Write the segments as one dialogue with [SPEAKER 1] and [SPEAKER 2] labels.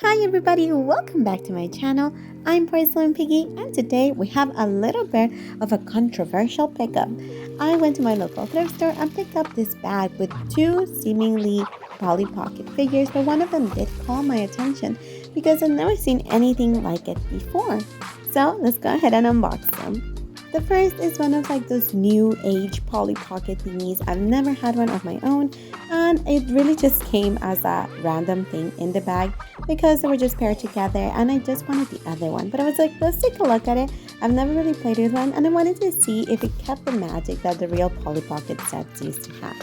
[SPEAKER 1] Hi everybody, welcome back to my channel. I'm Porcelain Piggy and today we have a little bit of a controversial pickup. I went to my local thrift store and picked up this bag with two seemingly Polly Pocket figures, but one of them did call my attention because I've never seen anything like it before. So let's go ahead and unbox them. The first is one of those new age Polly Pocket thingies. I've never had one of my own and it really just came as a random thing in the bag because they were just paired together and I just wanted the other one. But I was like, let's take a look at it. I've never really played with one and I wanted to see if it kept the magic that the real Polly Pocket sets used to have.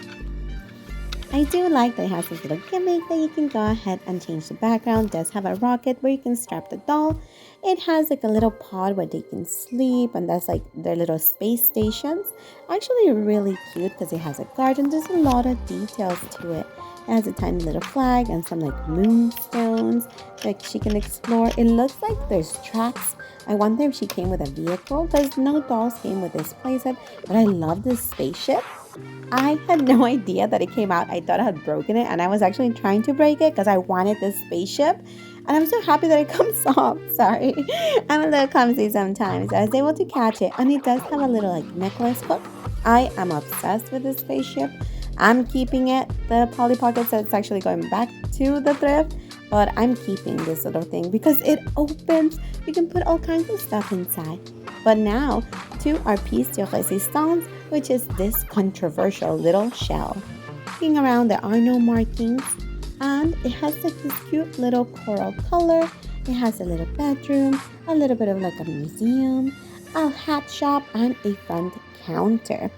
[SPEAKER 1] I do like that it has this little gimmick that you can go ahead and change the background. It does have a rocket where you can strap the doll. It has a little pod where they can sleep, and that's their little space stations. Actually really cute because it has a garden. There's a lot of details to it. It has a tiny little flag and some moonstones that she can explore. It looks like there's tracks. I wonder if she came with a vehicle because no dolls came with this playset, but I love this spaceship. I had no idea that it came out. I thought I had broken it and I was actually trying to break it because I wanted this spaceship. And I'm so happy that it comes off. Sorry. I'm a little clumsy sometimes. I was able to catch it. And it does have a little necklace hook. I am obsessed with this spaceship. I'm keeping it. The Polly Pocket said it's actually going back to the thrift. But I'm keeping this little thing because it opens. You can put all kinds of stuff inside. But now to our piece de resistance, which is this controversial little shell. Looking around, there are no markings, and it has this cute little coral color. It has a little bedroom, a little bit of a museum, a hat shop, and a front counter.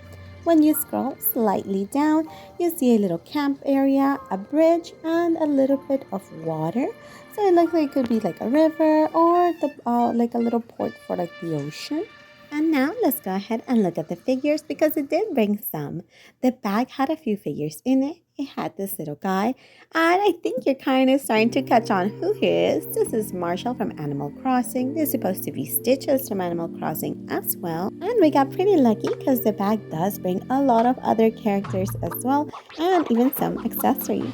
[SPEAKER 1] When you scroll slightly down, you see a little camp area, a bridge, and a little bit of water. So it looks like it could be a river or a little port for the ocean. And now let's go ahead and look at the figures because it did bring some. The bag had a few figures in it. It had this little guy. And I think you're kind of starting to catch on who he is. This is Marshall from Animal Crossing. This is supposed to be Stitches from Animal Crossing as well. And we got pretty lucky because the bag does bring a lot of other characters as well. And even some accessories.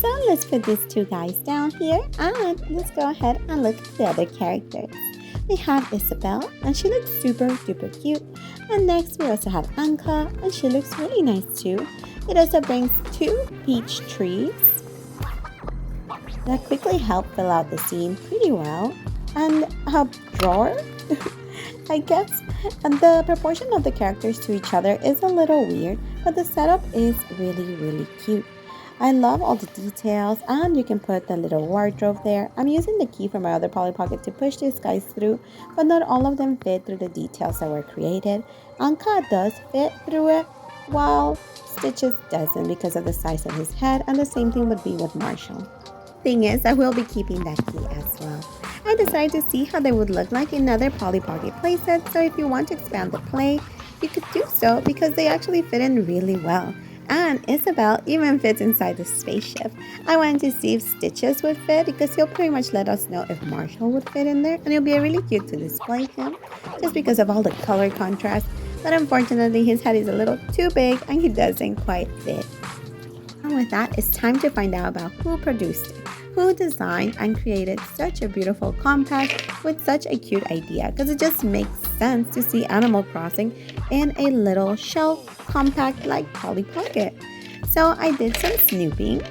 [SPEAKER 1] So let's put these two guys down here and let's go ahead and look at the other characters. We have Isabelle and she looks super duper cute. And next we also have Anka and she looks really nice too. It also brings two peach trees that quickly help fill out the scene pretty well. And a drawer, I guess. And the proportion of the characters to each other is a little weird, but the setup is really cute. I love all the details, and you can put the little wardrobe there. I'm using the key from my other Polly Pocket to push these guys through, but not all of them fit through the details that were created. Anka does fit through it, while Stitches doesn't because of the size of his head, and the same thing would be with Marshall. Thing is, I will be keeping that key as well. I decided to see how they would look like in other Polly Pocket playsets, so if you want to expand the play, you could do so because they actually fit in really well. And Isabelle even fits inside the spaceship. I wanted to see if Stitches would fit because he'll pretty much let us know if Marshall would fit in there. And it'll be really cute to display him just because of all the color contrast. But unfortunately his head is a little too big and he doesn't quite fit. And with that, it's time to find out about who produced it. Who designed and created such a beautiful compact with such a cute idea because it just makes sense to see Animal Crossing in a little shell compact like Polly Pocket. So I did some snooping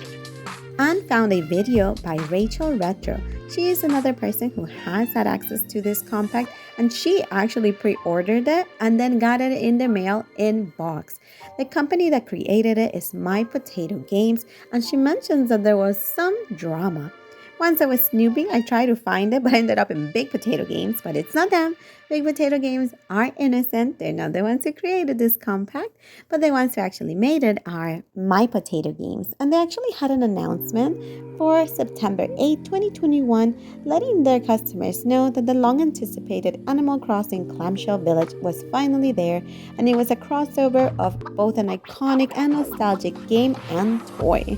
[SPEAKER 1] and found a video by Rachel Retro. She is another person who has had access to this compact and she actually pre-ordered it and then got it in the mail in box. The company that created it is My Potato Games and she mentions that there was some drama. Once I was snooping, I tried to find it, but I ended up in Big Potato Games, but it's not them. Big Potato Games are innocent. They're not the ones who created this compact, but the ones who actually made it are My Potato Games. And they actually had an announcement for September 8, 2021, letting their customers know that the long-anticipated Animal Crossing Clamshell Village was finally there, and it was a crossover of both an iconic and nostalgic game and toy.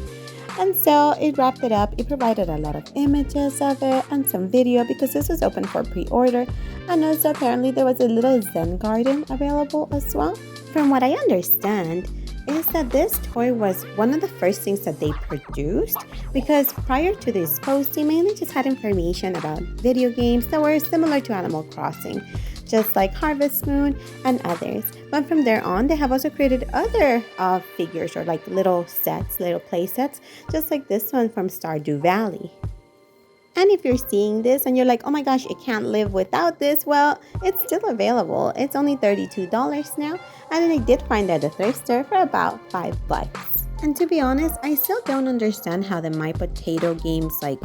[SPEAKER 1] And so it wrapped it up. It provided a lot of images of it and some video because this was open for pre-order. And also apparently there was a little Zen garden available as well. From what I understand, is that this toy was one of the first things that they produced because prior to this post, they mainly just had information about video games that were similar to Animal Crossing, just like Harvest Moon and others. But from there on, they have also created other figures or like little sets, little play sets, just like this one from Stardew Valley. And if you're seeing this and you're like, oh my gosh, I can't live without this, well, it's still available. It's only $32 now, and I did find it at a thrift store for about $5. And to be honest, I still don't understand how the My Potato Games like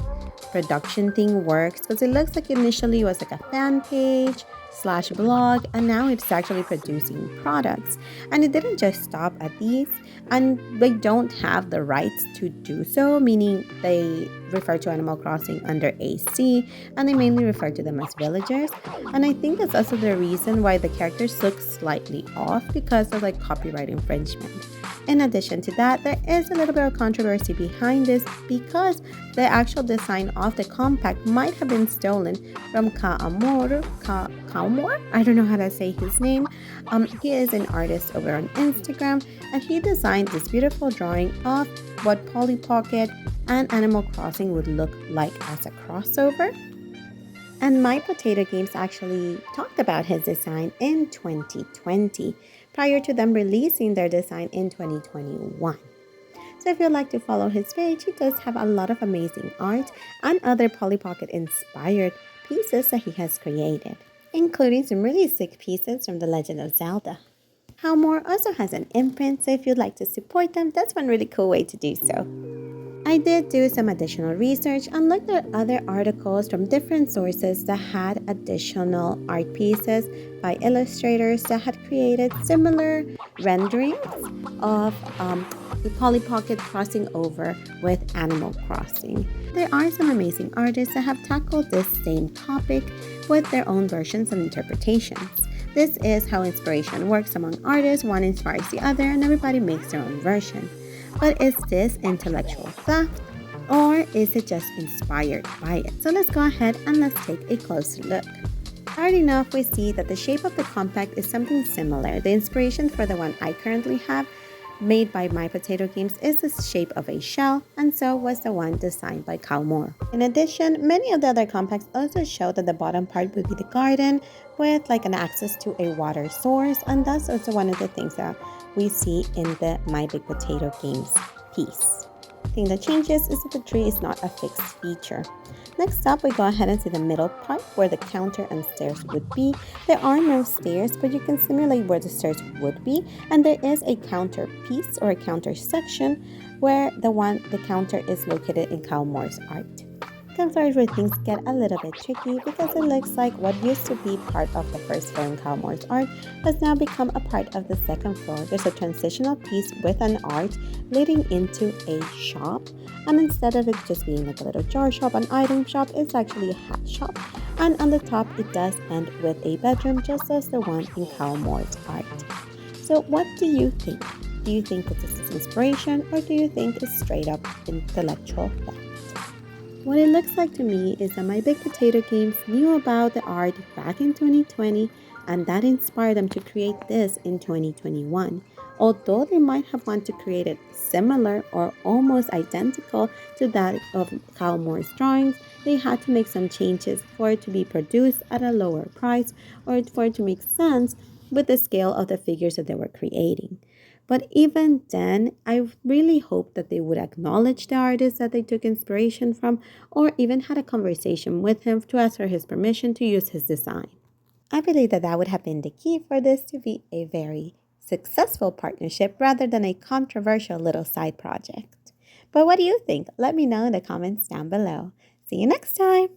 [SPEAKER 1] production thing works, because it looks like initially it was like a fan page slash blog, and now it's actually producing products. And it didn't just stop at these, and they don't have the rights to do so, meaning they refer to Animal Crossing under AC, and they mainly refer to them as villagers. And I think that's also the reason why the characters look slightly off, because of like copyright infringement. In addition to that, there is a little bit of controversy behind this because the actual design of the compact might have been stolen from Kaamor. I don't know how to say his name. He is an artist over on Instagram, and he designed this beautiful drawing of what Polly Pocket and Animal Crossing would look like as a crossover. And My Potato Games actually talked about his design in 2020, prior to them releasing their design in 2021. So if you'd like to follow his page, he does have a lot of amazing art and other Polly Pocket inspired pieces that he has created, including some really sick pieces from The Legend of Zelda. Howmore also has an imprint, so if you'd like to support them, that's one really cool way to do so. I did do some additional research and looked at other articles from different sources that had additional art pieces by illustrators that had created similar renderings of the Polly Pocket crossing over with Animal Crossing. There are some amazing artists that have tackled this same topic with their own versions and interpretations. This is how inspiration works among artists. One inspires the other and everybody makes their own version. But is this intellectual theft, or is it just inspired by it? So let's go ahead and let's take a closer look. Starting off, we see that the shape of the compact is something similar. The inspiration for the one I currently have, made by My Potato Games, is the shape of a shell, and so was the one designed by Kaamor. In addition, many of the other compacts also show that the bottom part would be the garden with like an access to a water source, and that's also one of the things that we see in the My Big Potato Games piece. The thing that changes is that the tree is not a fixed feature. Next up, we go ahead and see the middle part where the counter and stairs would be. There are no stairs, but you can simulate where the stairs would be, and there is a counter piece or a counter section where the counter is located in Kaamor's art. Comes where things get a little bit tricky because it looks like what used to be part of the first floor in Kaamor's art has now become a part of the second floor. There's a transitional piece with an art leading into a shop, and instead of it just being like a little jar shop, an item shop, it's actually a hat shop. And on the top, it does end with a bedroom, just as the one in Kaamor's art. So what do you think? Do you think that this is inspiration, or do you think it's straight up intellectual theft? What it looks like to me is that My Big Potato Games knew about the art back in 2020, and that inspired them to create this in 2021. Although they might have wanted to create it similar or almost identical to that of Kaamor's drawings, they had to make some changes for it to be produced at a lower price, or for it to make sense with the scale of the figures that they were creating. But even then, I really hope that they would acknowledge the artist that they took inspiration from, or even had a conversation with him to ask for his permission to use his design. I believe that that would have been the key for this to be a very successful partnership rather than a controversial little side project. But what do you think? Let me know in the comments down below. See you next time!